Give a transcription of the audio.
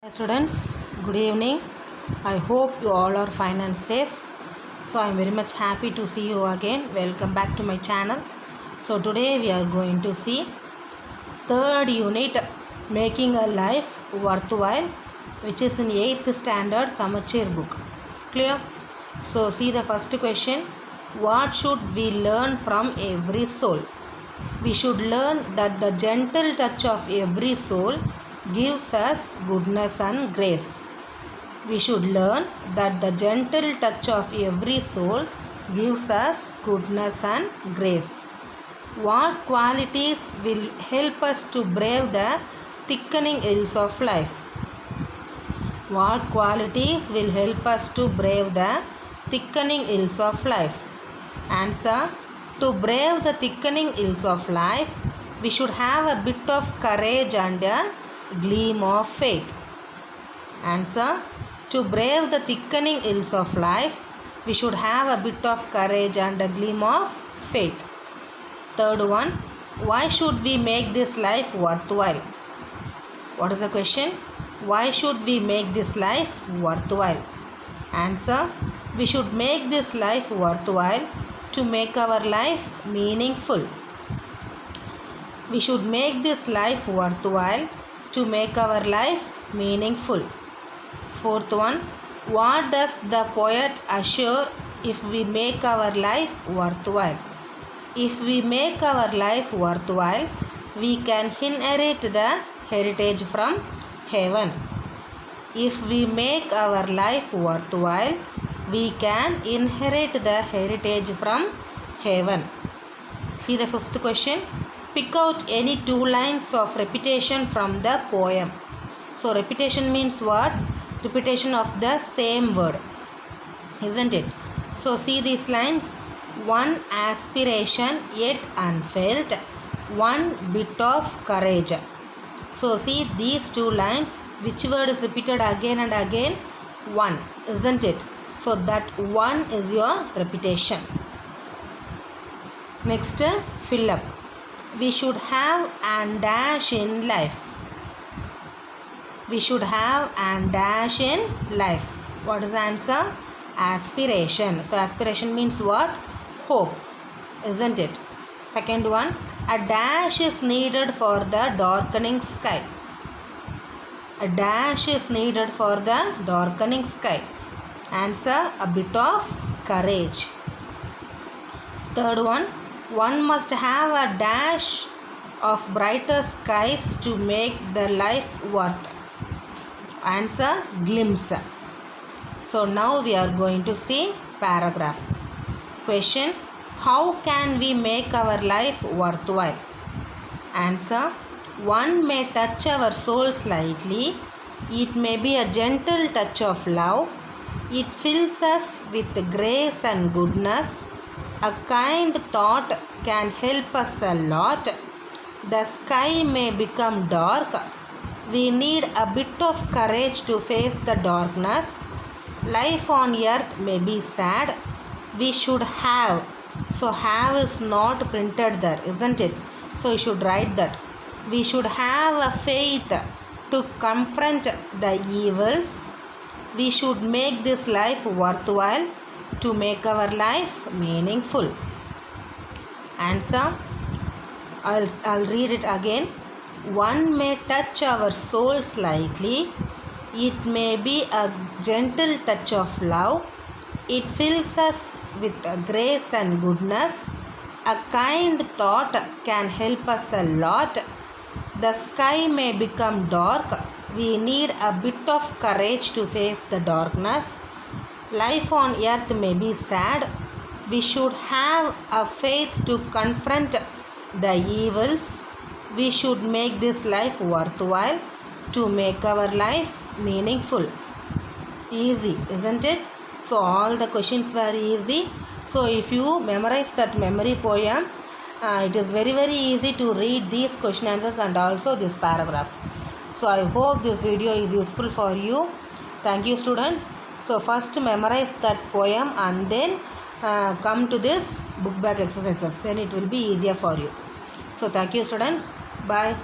Students, good evening. I hope you all are fine and safe. So I am very much happy to see you again. Welcome back to my channel. So today we are going to see third unit, making a life worthwhile, which is in 8th standard Samachir book. Clear? So see the first question. What should we learn from every soul? We should learn that the gentle touch of every soul gives us goodness and grace. We should learn that the gentle touch of every soul gives us goodness and grace. What qualities will help us to brave the thickening ills of life? What qualities will help us to brave the thickening ills of life? Answer: to brave the thickening ills of life, we should have a bit of courage and a gleam of faith. Answer: to brave the thickening ills of life, we should have a bit of courage and a gleam of faith. Third one, why should we make this life worthwhile? What is the question? Why should we make this life worthwhile? Answer: we should make this life worthwhile to make our life meaningful. We should make this life worthwhile to make our life meaningful. Fourth one, what does the poet assure if we make our life worthwhile? If we make our life worthwhile, we can inherit the heritage from heaven. If we make our life worthwhile, we can inherit the heritage from heaven. See the fifth question. Pick out any two lines of repetition from the poem. So repetition means what? Repetition of the same word, isn't it? So see these lines. One aspiration yet unfelt, one bit of courage. So see these two lines. Which word is repeated again and again? One, isn't it? So that one is your repetition. Next, fill up. We should have and dash in life. We should have and dash in life. What is the answer? Aspiration. So aspiration means what? Hope, isn't it? Second one, a dash is needed for the darkening sky. A dash is needed for the darkening sky. Answer: a bit of courage. Third one must have a dash of brighter skies to make the life worth. Answer: glimpse. So now we are going to see paragraph. Question: how can we make our life worthwhile? Answer: one may touch our soul slightly. It may be a gentle touch of love. It fills us with grace and goodness. A kind thought can help us a lot. The sky may become dark. We need a bit of courage to face the darkness. Life on earth may be sad. We should have. So have is not printed there, isn't it? So you should write that. We should have a faith to confront the evils. We should make this life worthwhile to make our life meaningful. Answer: I'll read it again. One may touch our soul slightly. It may be a gentle touch of love. It fills us with grace and goodness. A kind thought can help us a lot. The sky may become dark. We need a bit of courage to face the darkness. Life on earth may be sad. We should have a faith to confront the evils. We should make this life worthwhile to make our life meaningful. Easy, isn't it? So all the questions were easy. So if you memorize that memory poem, it is very easy to read these question answers and also this paragraph. So I hope this video is useful for you. Thank you, students. So first memorize that poem and then come to this book back exercises. Then it will be easier for you. So thank you, students. Bye.